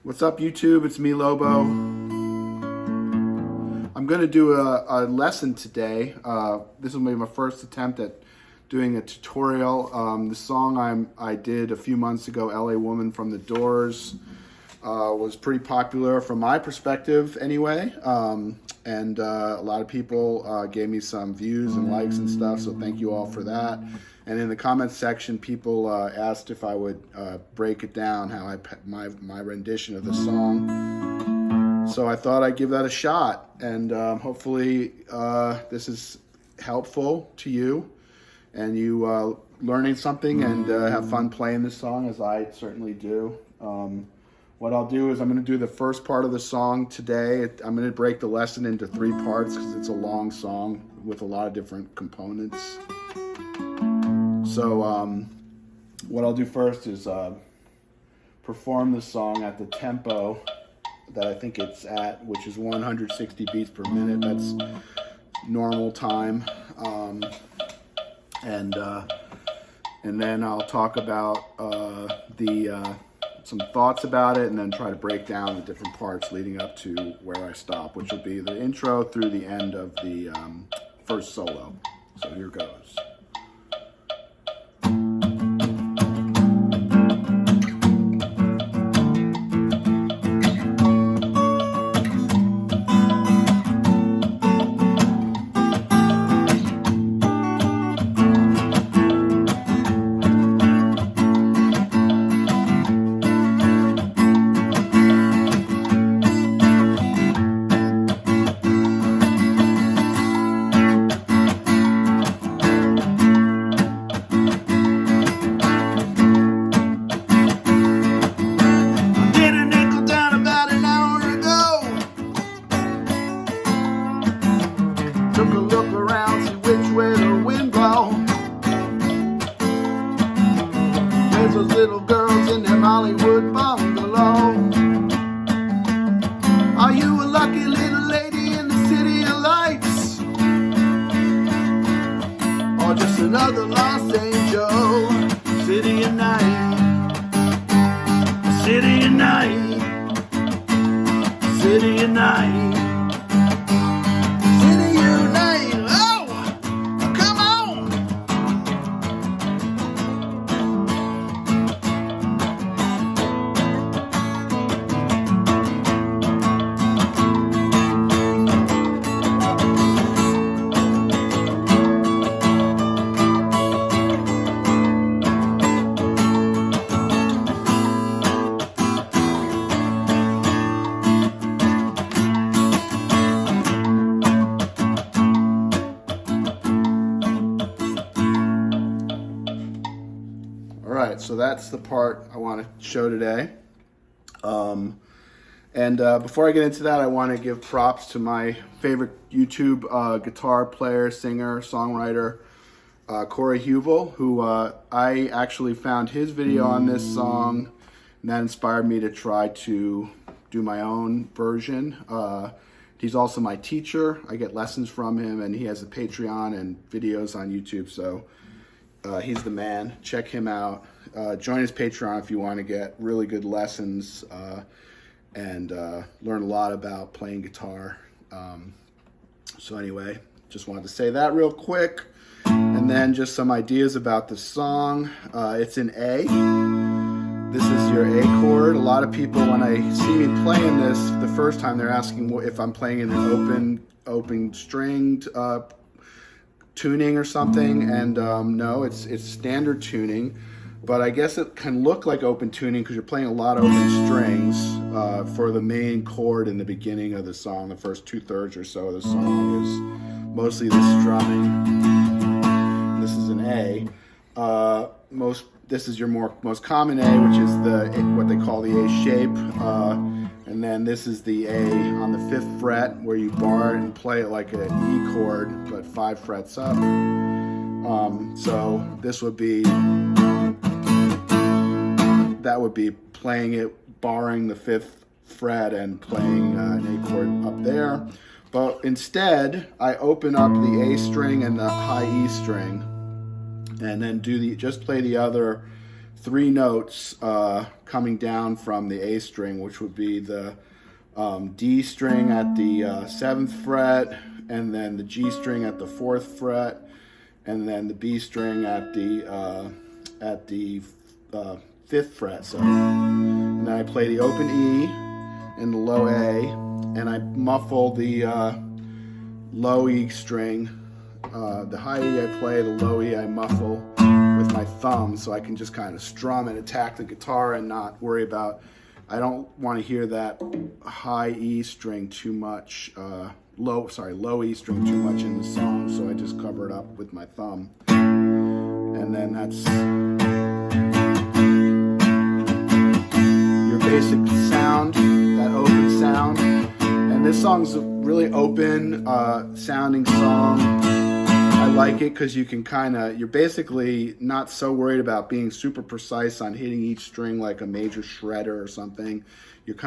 What's up, YouTube? It's me, Lobo. I'm going to do a lesson today. This will be my first attempt at doing a tutorial. The song I did a few months ago, LA Woman from the Doors, was pretty popular from my perspective anyway. And a lot of people gave me some views and likes and stuff, so thank you all for that. And in the comments section, people asked if I would break it down, how my rendition of the song. So I thought I'd give that a shot, and hopefully this is helpful to you, and you learning something and have fun playing this song, as I certainly do. What I'll do is I'm going to do the first part of the song today. I'm going to break the lesson into 3 parts because it's a long song with a lot of different components. So what I'll do first is perform the song at the tempo that I think it's at, which is 160 beats per minute. That's normal time. And then I'll talk about some thoughts about it, and then try to break down the different parts leading up to where I stop, which will be the intro through the end of the first solo. So here goes. Took a look around, see which way the wind blows. There's those little girls in them Hollywood bungalow. Are you a lucky little lady in the city of lights? Or just another Los Angeles city of night? City of night. City of night. Alright, so that's the part I want to show today. Before I get into that, I want to give props to my favorite YouTube guitar player, singer, songwriter, Corey Heuvel, who I actually found his video on this song, and that inspired me to try to do my own version. He's also my teacher. I get lessons from him, and he has a Patreon and videos on YouTube, so he's the man. Check him out. Join his Patreon if you want to get really good lessons and learn a lot about playing guitar. So anyway, just wanted to say that real quick. And then just some ideas about the song. It's in A. This is your A chord. A lot of people, when I see me playing this the first time, they're asking if I'm playing in an open stringed tuning or something, and no, it's standard tuning, but I guess it can look like open tuning because you're playing a lot of open strings for the main chord in the beginning of the song. The first 2/3 or so of the song is mostly the strumming. This is an A. This is your most common A, which is what they call the A shape. And then this is the A on the 5th fret, where you bar and play it like an E chord, but 5 frets up. So this would be, that would be playing it, barring the 5th fret and playing an A chord up there. But instead, I open up the A string and the high E string, and then just play the other 3 notes coming down from the A string, which would be the D string at the 7th fret, and then the G string at the 4th fret, and then the B string at the 5th fret. So, and then I play the open E and the low A, and I muffle the low E string. The high E I play, the low E I muffle with my thumb, so I can just kind of strum and attack the guitar and not worry about, I don't want to hear that high E string too much, low E string too much in the song, so I just cover it up with my thumb. And then that's your basic sound, that open sound. And this song's a really open sounding song. I like it because you can you're basically not so worried about being super precise on hitting each string like a major shredder or something. You're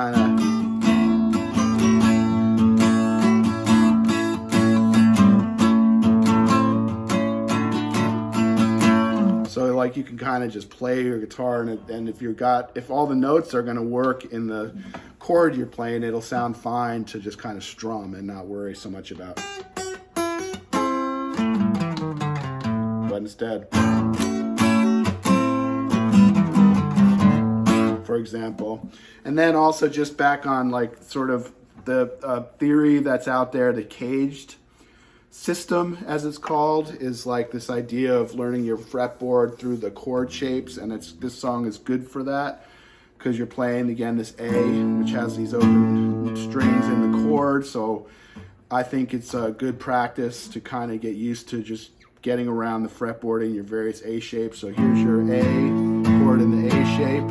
so like you can kind of just play your guitar, and if all the notes are going to work in the chord you're playing, it'll sound fine to just kind of strum and not worry so much about. But instead, for example, and then also just back on like sort of the theory that's out there, the caged system, as it's called, is like this idea of learning your fretboard through the chord shapes, and this song is good for that because you're playing again this A, which has these open strings in the chord. So I think it's a good practice to kind of get used to just getting around the fretboard in your various A shapes. So here's your A chord in the A shape.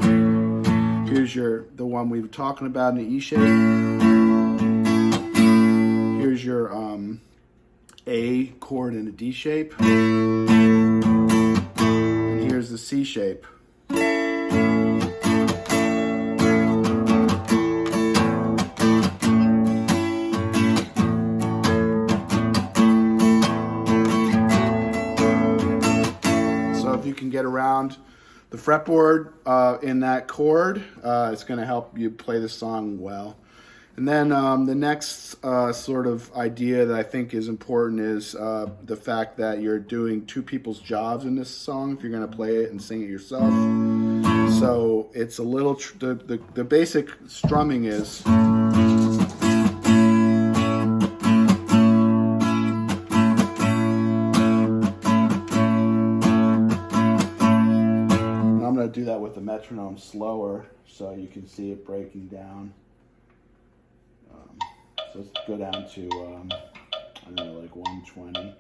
Here's the one we were talking about in the E shape. Here's your A chord in a D shape. And here's the C shape. Can get around the fretboard in that chord, it's going to help you play the song well. And then the next sort of idea that I think is important is the fact that you're doing 2 people's jobs in this song if you're going to play it and sing it yourself. So it's a little, the basic strumming is, do that with the metronome slower so you can see it breaking down. So let's go down to, I don't know, like 120.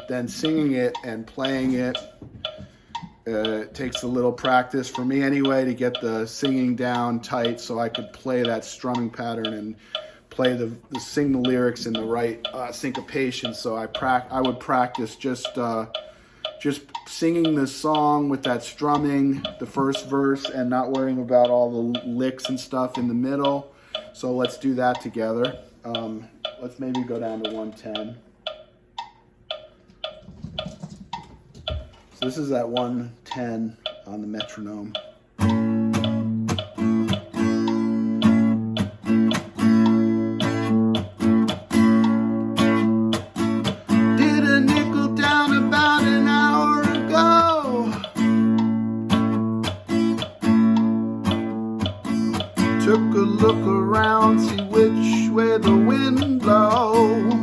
Then singing it and playing it takes a little practice for me anyway to get the singing down tight so I could play that strumming pattern and play sing the lyrics in the right syncopation. So I would practice just singing the song with that strumming, the first verse, and not worrying about all the licks and stuff in the middle. So let's do that together. Let's maybe go down to 110. So this is at 110 on the metronome. Did a nickel down about an hour ago. Took a look around, see which way the wind blows.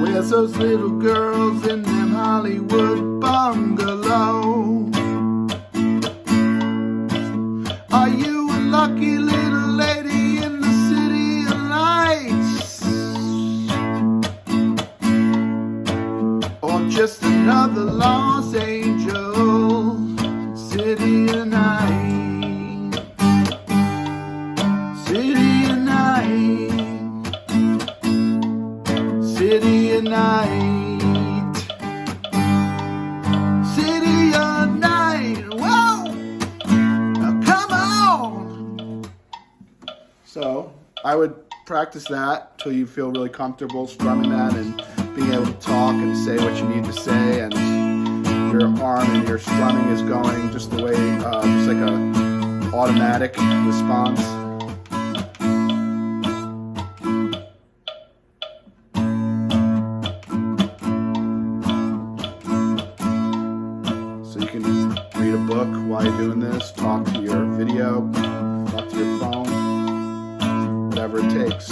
Where's those little girls in them Hollywood bungalows? Are you a lucky little lady in the city of lights? Or just another lost angel? I would practice that till you feel really comfortable strumming that and being able to talk and say what you need to say, and your arm and your strumming is going just the way, just like a automatic response. So you can read a book while you're doing this, talk to your video, talk to your phone, whatever it takes.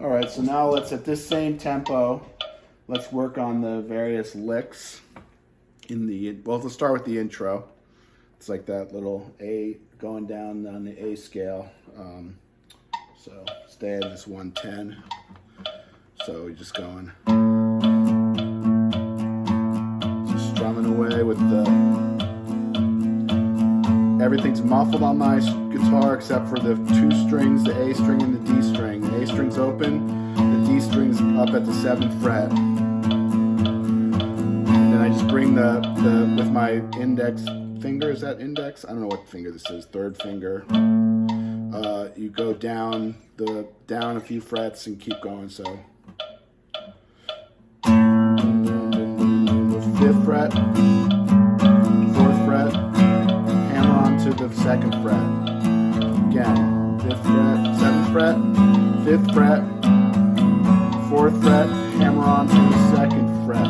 Alright, so now let's, at this same tempo, let's work on the various licks in the, well, let's start with the intro. It's like that little A going down on the A scale. So stay at this 110. So we're just going, just strumming away with the, everything's muffled on my guitar except for the two strings, the A string and the D string. The A string's open, the D string's up at the 7th fret. And then I just bring the with my index finger, is that index? I don't know what finger this is, 3rd finger. You go down a few frets and keep going, so. 5th fret, 4th fret, hammer onto the 2nd fret. Again, 5th fret, 7th fret, 5th fret, 4th fret, hammer onto the 2nd fret.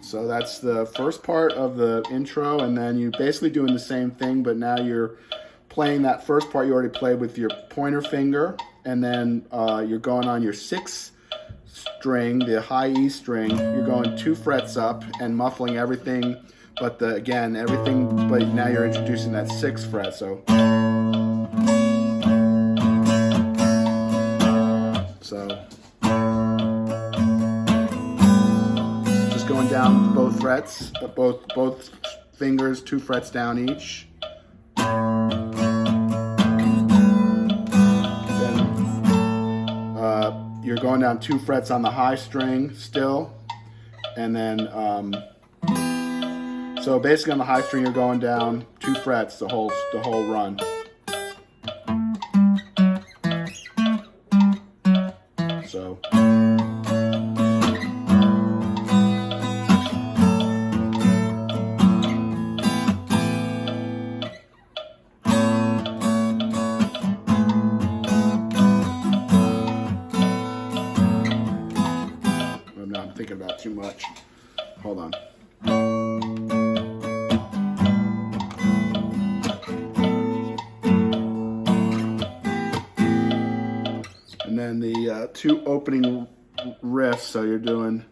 So that's the first part of the intro, and then you're basically doing the same thing, but now you're playing that first part you already played with your pointer finger, and then you're going on your 6th string, the high E string. You're going 2 frets up and muffling everything, but again, everything, but now you're introducing that 6th fret, so. Just going down both frets, both fingers, 2 frets down each. You're going down 2 frets on the high string still, and then so basically on the high string you're going down 2 frets the whole run. So I'm thinking about too much. Hold on. And then the 2 opening riffs, so you're doing.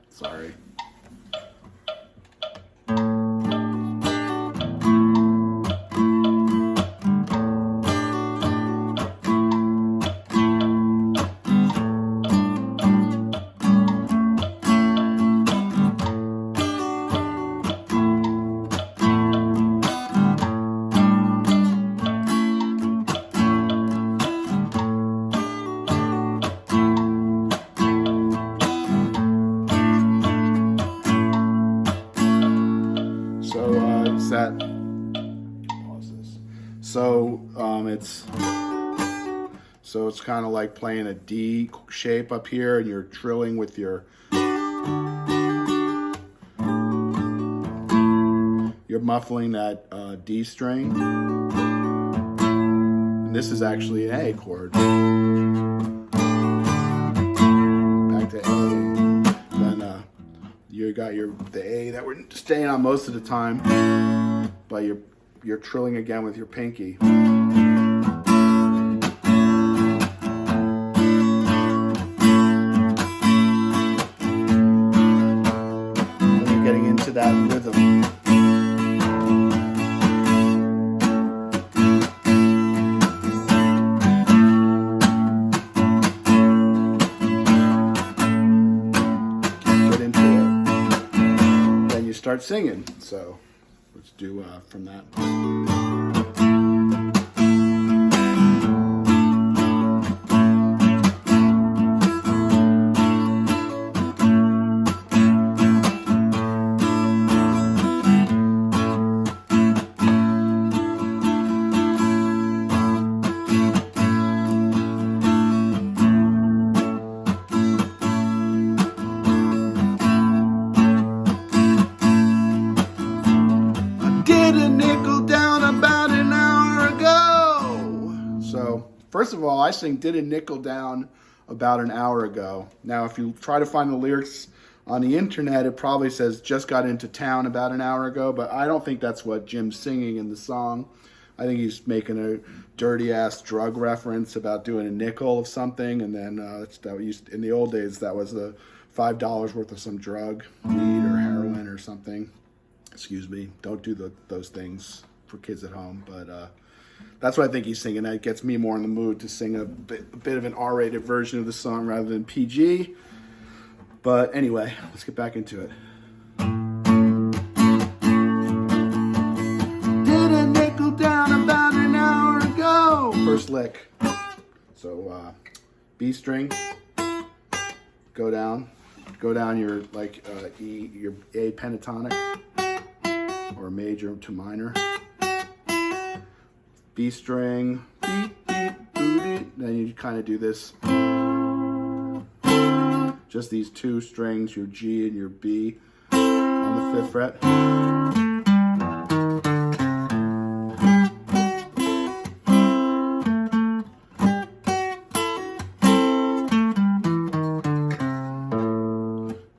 Sorry. So it's kind of like playing a D shape up here, and you're trilling with you're muffling that D string. And this is actually an A chord. Back to A. Then you got the A that we're staying on most of the time, but you're trilling again with your pinky. Getting into that rhythm. start singing. So let's do from that. First of all, I sing "Did a Nickel Down About an Hour Ago." Now, if you try to find the lyrics on the internet, it probably says "just got into town about an hour ago," but I don't think that's what Jim's singing in the song. I think he's making a dirty-ass drug reference about doing a nickel of something, and then in the old days, that was the $5 worth of some drug, weed or heroin or something. Excuse me, don't do those things for kids at home, but that's what I think he's singing. That gets me more in the mood to sing a bit of an R-rated version of the song rather than PG. But anyway, let's get back into it. Did a nickel down about an hour ago. First lick. So B string. Go down your E, your A pentatonic, or major to minor. B string, beep, beep, boot. Then you kind of do this. Just these two strings, your G and your B on the 5th fret.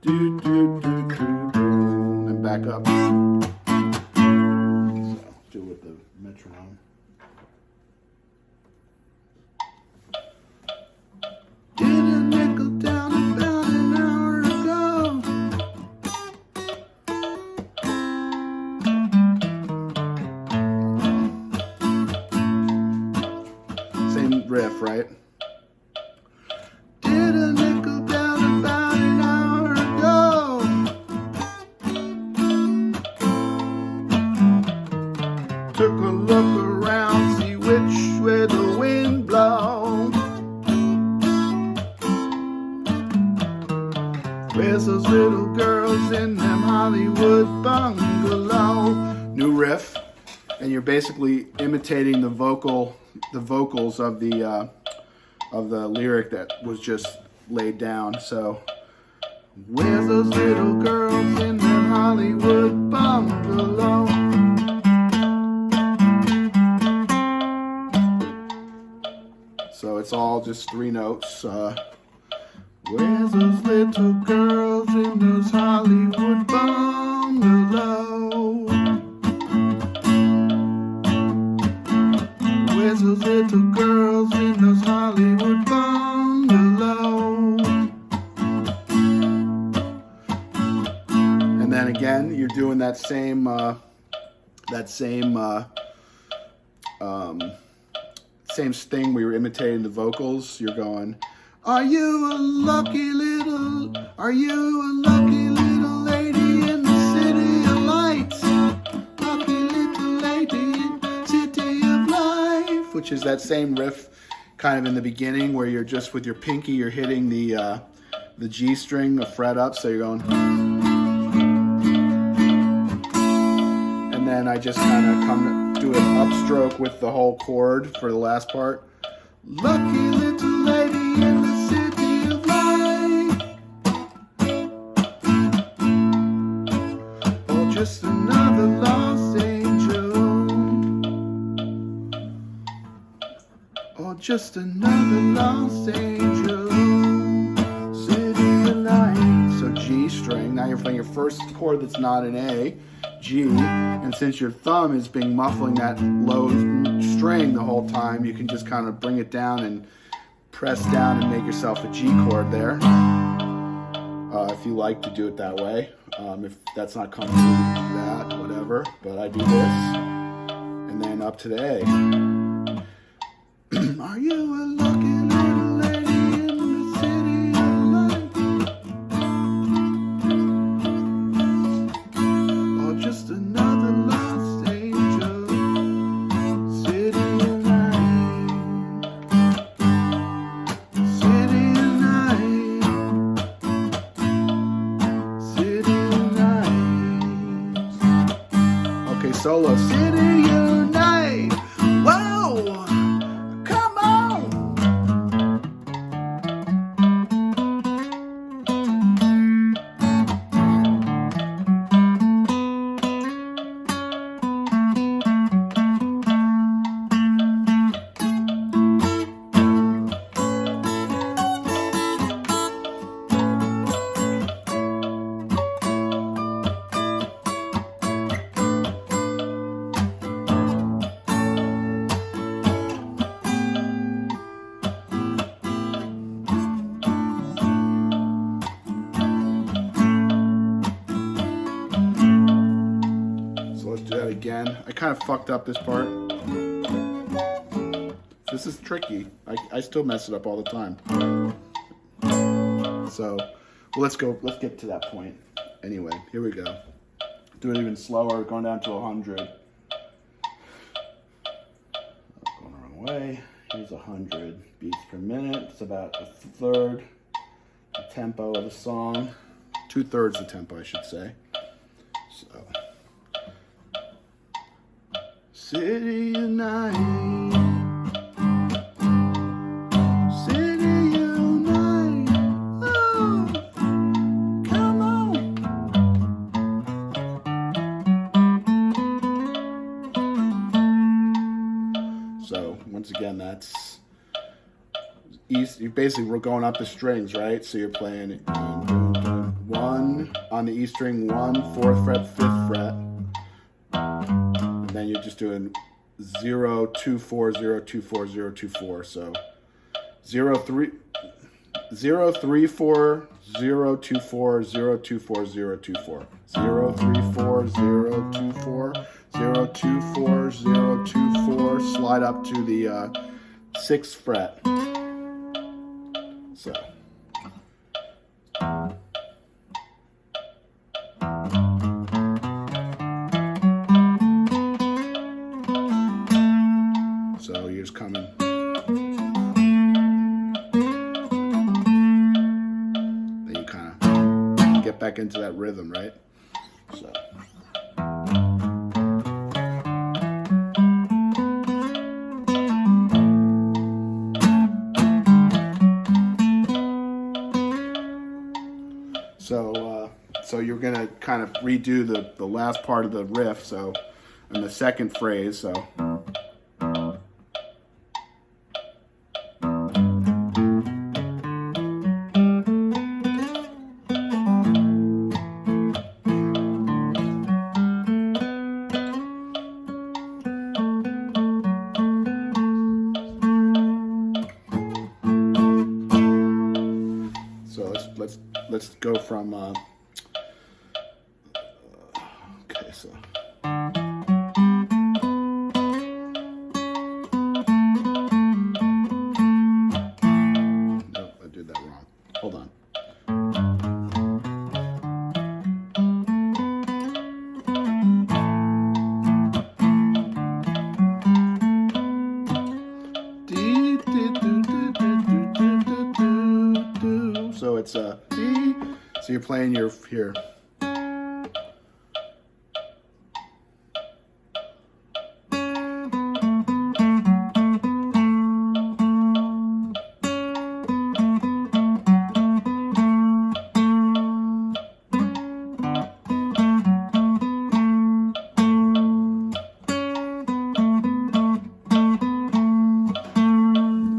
Do, do, do, do, do. And back up. So, do it with the metronome. Riff, right? Did a nickel down about an hour ago. Took a look around, see which way the wind blows. Where's those little girls in them Hollywood bungalow? New riff, and you're basically imitating the vocals of the lyric that was just laid down. So, where's those little girls in the Hollywood bungalow? So it's all just 3 notes. Where's those little girls in those Hollywood bungalow? Where's those little girls in those Hollywood bungalow? And then again, you're doing that same sting where you're imitating the vocals. You're going, are you a lucky little lady in the city of lights? Lucky little lady in the city of life. Which is that same riff kind of in the beginning where you're just with your pinky, you're hitting the G string, a fret up, so you're going. And then I just kind of come to do an upstroke with the whole chord for the last part. Lucky little lady in the city of light. Or just another lost angel. Or just another lost angel. City of light. So G string. Now you're playing your first chord that's not an A. G, and since your thumb is being muffling that low string the whole time, you can just kind of bring it down and press down and make yourself a G chord there. If you like to do it that way. If that's not comfortable, you can do that, whatever. But I do this, and then up to the A. Are you a lucky little lady in the city of light? solo. City unite! Whoa! Come on! Do that again. I kind of fucked up this part. This is tricky. I still mess it up all the time. So, well, let's get to that point. Anyway, here we go. Do it even slower, going down to 100. Going the wrong way. Here's 100 beats per minute. It's about a third the tempo of the song. 2/3 the tempo, I should say. So. City unite, city unite, oh, come on. So once again, that's east. You basically we're going up the strings, right? So you're playing 1 on the E string, 1, 4th fret, 5th fret. Then you're just doing 0, 2, 4, 0, 2, 4, 0, 2, 4. So 0, 3, 0, 3, 4, 0, 2, 4, 0, 2, 4, 0, 2, 4. 0, 3, 4, 0, 2, 4, 0, 2, 4, 0, 2, 4. Slide up to the 6th fret. So. So you're just coming. Then you kind of get back into that rhythm, right? So. So you're gonna kind of redo the last part of the riff. So, in the second phrase. So. Let's go from okay, so nope, I did that wrong. Hold on. So it's a D. So you're playing your here.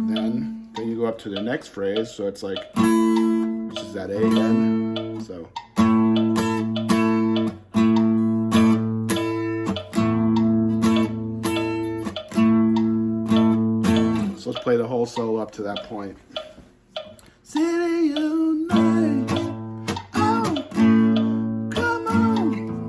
Then you go up to the next phrase. So it's like. This is that A again, so. So let's play the whole solo up to that point. City unite, oh, come on.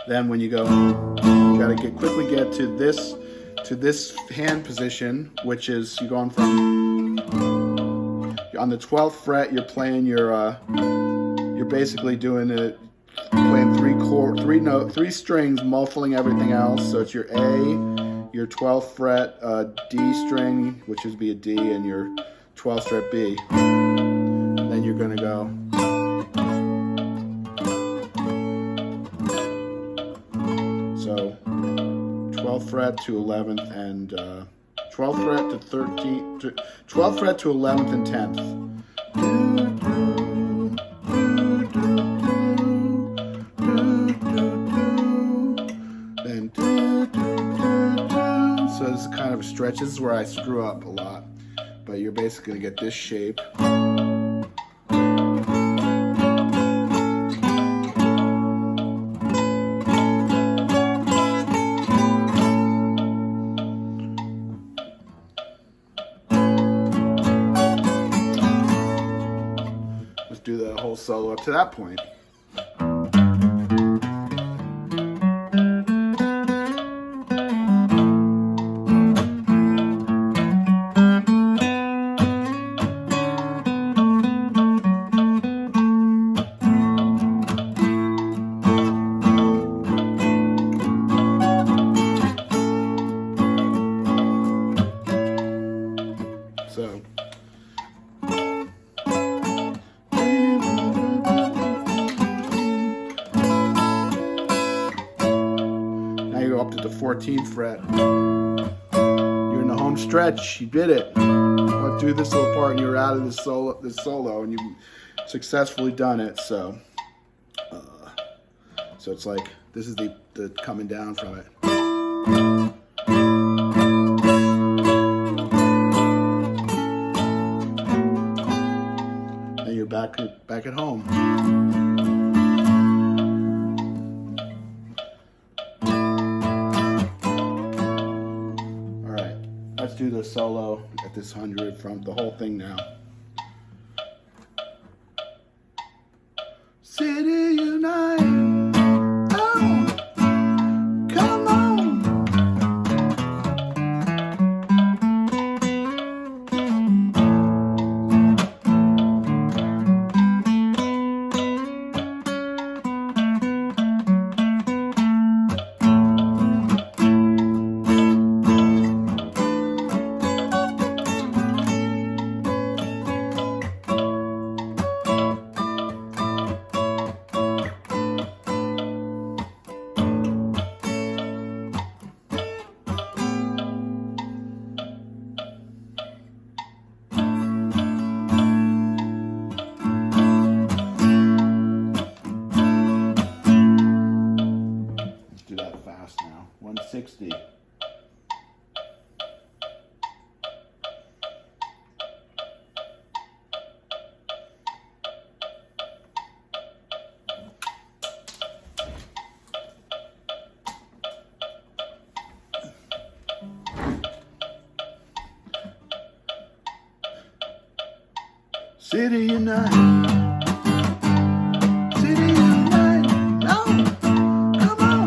Then when you go, you got to quickly get to this hand position, which is you're going from. on the 12th fret, you're playing your, you're basically doing it, playing three strings, muffling everything else. So it's your A, your 12th fret D string, which would be a D, and your 12th fret B. And then you're gonna go. So 12th fret to 11th and 12th fret to 13th, 12th fret to 11th and 10th. Then so this is kind of a stretch. This is where I screw up a lot, but you're basically gonna get this shape. Do the whole solo up to that point. So up to the 14th fret. You're in the home stretch. You did it. Went through this little part and you're out of this solo, and you've successfully done it. So it's like this is the coming down from it. And you're back at home. Let's do the solo at this 100 from the whole thing now. City unite, oh, come on. Now 160. City unite. City unite. No. Come on.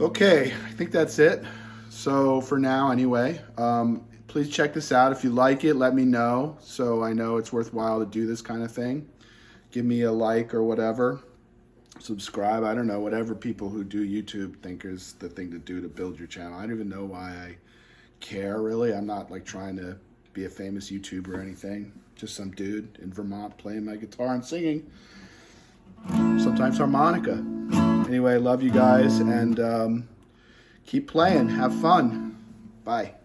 Okay, I think that's it. So for now, anyway, please check this out. If you like it, let me know so I know it's worthwhile to do this kind of thing. Give me a like or whatever. Subscribe. I don't know, whatever people who do YouTube think is the thing to do to build your channel. I don't even know why I care, really. I'm not like trying to be a famous YouTuber or anything. Just some dude in Vermont playing my guitar and singing. Sometimes harmonica. Anyway, love you guys, and keep playing. Have fun. Bye.